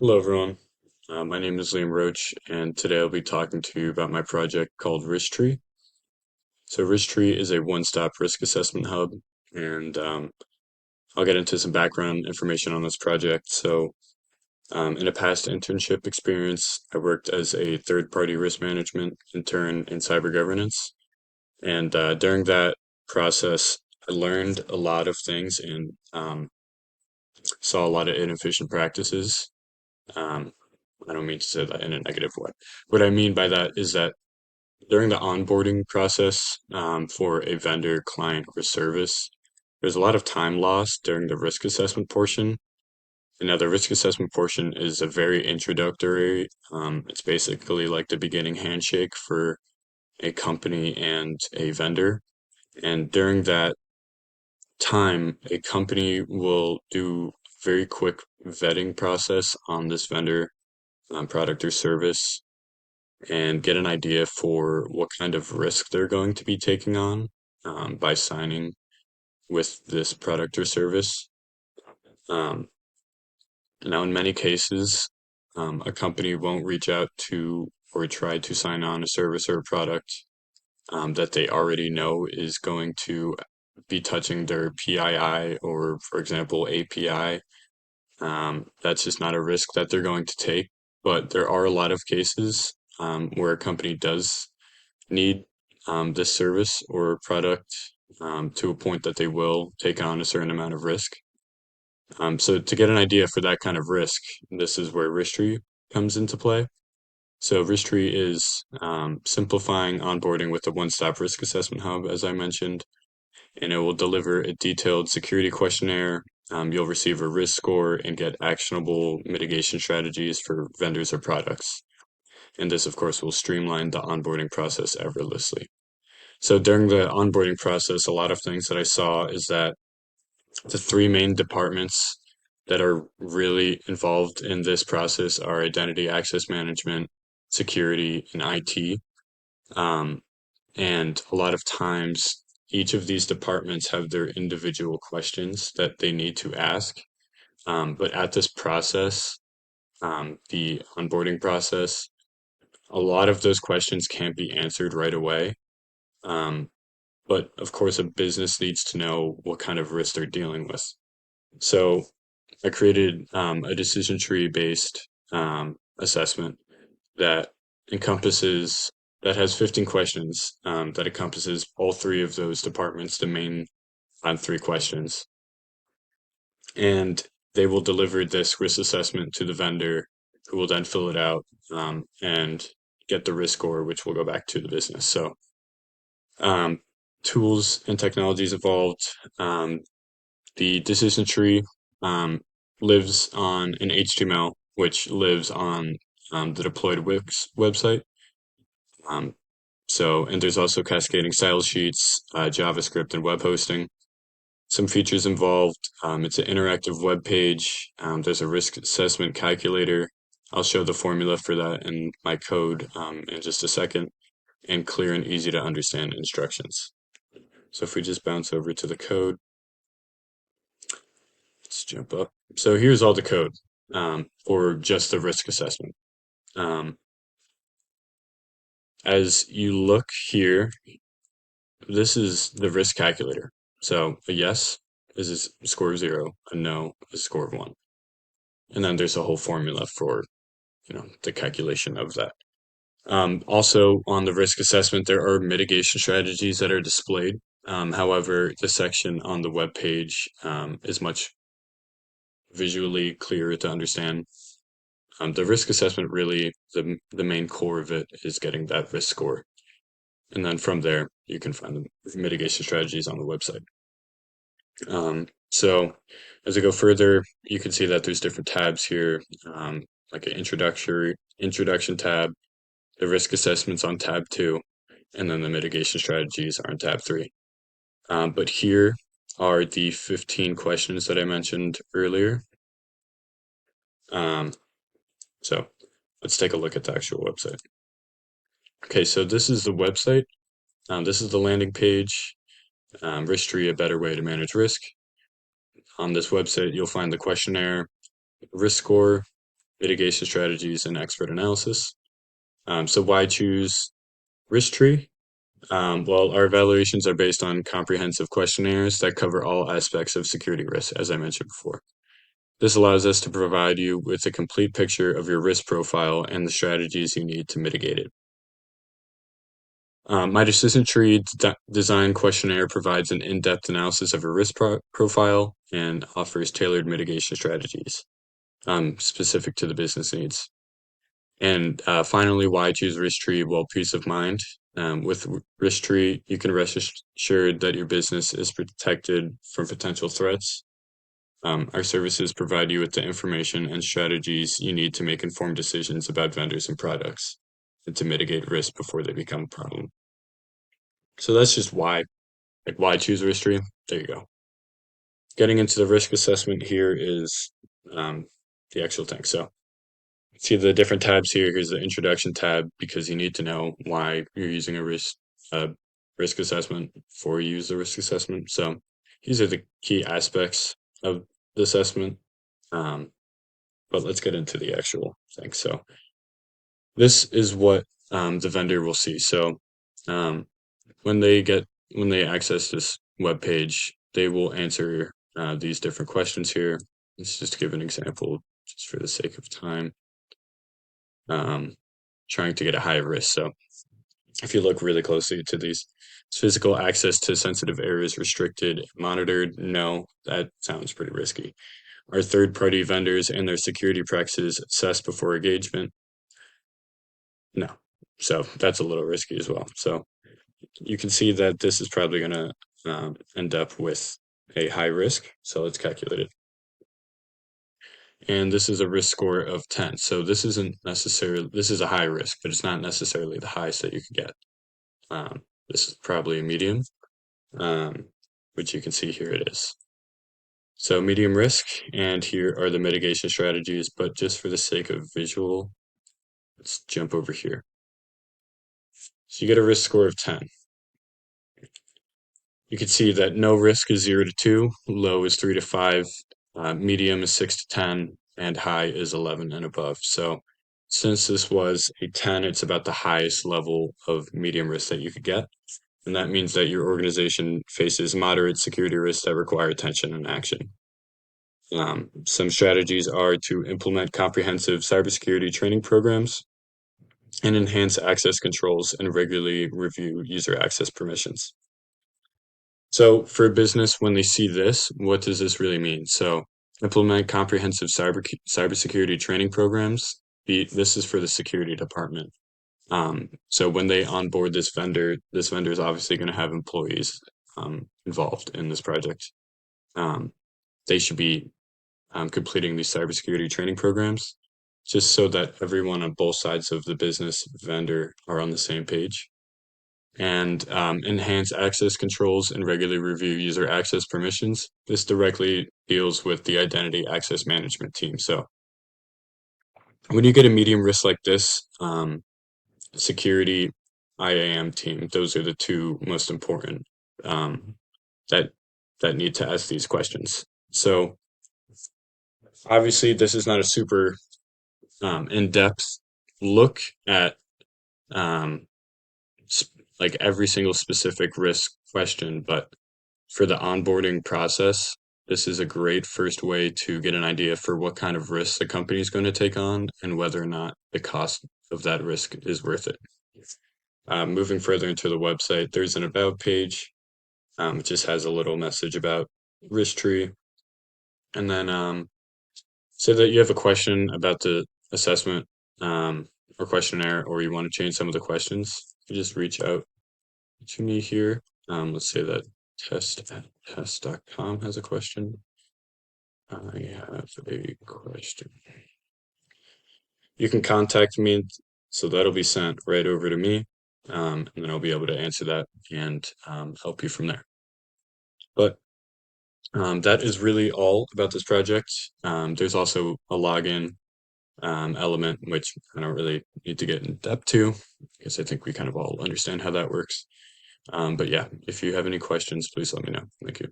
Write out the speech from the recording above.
Hello, everyone. My name is Liam Roach, and today I'll be talking to you about my project called Risk So, Risk is a one-stop risk assessment hub, and I'll get into some background information on this project. In a past internship experience, I worked as a third-party risk management intern in cyber governance, and during that process, I learned a lot of things and saw a lot of inefficient practices. Um, I don't mean to say that in a negative way. What I mean by that is that during the onboarding process for a vendor, client, or service, there's a lot of time lost during the risk assessment portion. And now the risk assessment portion is a very introductory. It's basically like the beginning handshake for a company and a vendor. And during that time, a company will do a very quick vetting process on this vendor, product or service, and get an idea for what kind of risk they're going to be taking on by signing with this product or service. Um, Now, in many cases, a company won't reach out to or try to sign on a service or a product that they already know is going to be touching their PII or, for example, API. That's just not a risk that they're going to take. But there are a lot of cases where a company does need this service or product to a point that they will take on a certain amount of risk. So to get an idea for that kind of risk, this is where Risk comes into play. So Risk is simplifying onboarding with a one-stop risk assessment hub, as I mentioned, and it will deliver a detailed security questionnaire. You'll receive a risk score and get actionable mitigation strategies for vendors or products. And this, of course, will streamline the onboarding process effortlessly. So during the onboarding process, a lot of things that I saw is that the three main departments that are really involved in this process are identity access management, security, and IT. Um, and a lot of times, each of these departments have their individual questions that they need to ask. But at this process, the onboarding process, a lot of those questions can't be answered right away. Um, But of course, a business needs to know what kind of risk they're dealing with. So I created a decision tree based assessment that encompasses that has 15 questions that encompasses all three of those departments, the main three questions, and they will deliver this risk assessment to the vendor, who will then fill it out and get the risk score, which will go back to the business. So um, tools and technologies evolved. The decision tree um, lives on an HTML, which lives on the deployed Wix website. Um, and there's also cascading style sheets, JavaScript, and web hosting. Some features involved. It's an interactive web page. There's a risk assessment calculator. I'll show the formula for that in my code in just a second, and clear and easy to understand instructions. So if we just bounce over to the code, let's jump up. So here's all the code for just the risk assessment. Um, as you look here, this is the risk calculator. So a yes is a score of 0, a no is a score of 1. And then there's a whole formula for, the calculation of that. Also on the risk assessment, there are mitigation strategies that are displayed. However, the section on the web page is much visually clearer to understand. The risk assessment really, the main core of it is getting that risk score. And then from there, you can find the mitigation strategies on the website. So as I go further, you can see that there's different tabs here, like an introduction tab, the risk assessments on tab 2, and then the mitigation strategies are on tab 3. But here are the 15 questions that I mentioned earlier. Um, so let's take a look at the actual website. Okay, so this is the website. This is the landing page. Risk-Tree, a better way to manage risk. On this website, you'll find the questionnaire, risk score, mitigation strategies, and expert analysis. So why choose risk tree? Well, our evaluations are based on comprehensive questionnaires that cover all aspects of security risk, as I mentioned before. This allows us to provide you with a complete picture of your risk profile and the strategies you need to mitigate it. My decision tree design questionnaire provides an in-depth analysis of your risk profile and offers tailored mitigation strategies specific to the business needs. And finally, why choose Risktree? Well, peace of mind. With Risktree, you can rest assured that your business is protected from potential threats. Our services provide you with the information and strategies you need to make informed decisions about vendors and products and to mitigate risk before they become a problem. So that's just why, like why choose Risktree. There you go. Getting into the risk assessment here is the actual thing. So see the different tabs here. Here's the introduction tab because you need to know why you're using a risk assessment before you use the risk assessment. So these are the key aspects of the assessment. But let's get into the actual thing. So this is what the vendor will see. So um, when they access this web page, they will answer these different questions here. Let's just give an example, just for the sake of time. Trying to get a high risk. So if you look really closely to these, is physical access to sensitive areas restricted, monitored? No, that sounds pretty risky. Are third-party vendors and their security practices assessed before engagement? No. So that's a little risky as well. So you can see that this is probably going to end up with a high risk. So let's calculate it. And this is a risk score of 10. So this is a high risk, but it's not necessarily the highest that you could get. This is probably a medium, which you can see here it is. So medium risk, and here are the mitigation strategies, but just for the sake of visual, let's jump over here. So you get a risk score of 10. You can see that no risk is 0 to 2, low is 3 to 5, medium is 6 to 10, and high is 11 and above. So since this was a 10, it's about the highest level of medium risk that you could get. And that means that your organization faces moderate security risks that require attention and action. Some strategies are to implement comprehensive cybersecurity training programs and enhance access controls and regularly review user access permissions. So for a business, when they see this, what does this really mean? So implement comprehensive cybersecurity training programs. This is for the security department. So when they onboard this vendor is obviously going to have employees involved in this project. They should be completing these cybersecurity training programs just so that everyone on both sides of the business vendor are on the same page. And enhance access controls and regularly review user access permissions. This directly deals with the identity access management team. So when you get a medium risk like this, security IAM team, those are the two most important that need to ask these questions. So obviously this is not a super in-depth look at like every single specific risk question, but for the onboarding process, this is a great first way to get an idea for what kind of risk the company is going to take on and whether or not the cost of that risk is worth it. Moving further into the website, there's an about page. It just has a little message about Risktree. And then say that you have a question about the assessment or questionnaire, or you want to change some of the questions, you just reach out to me here. Let's say that test@test.com has a question. I have a question. You can contact me, so that'll be sent right over to me, and then I'll be able to answer that and help you from there. But that is really all about this project. There's also a login element, which I don't really need to get in depth to, because I think we kind of all understand how that works. But yeah, if you have any questions, please let me know. Thank you.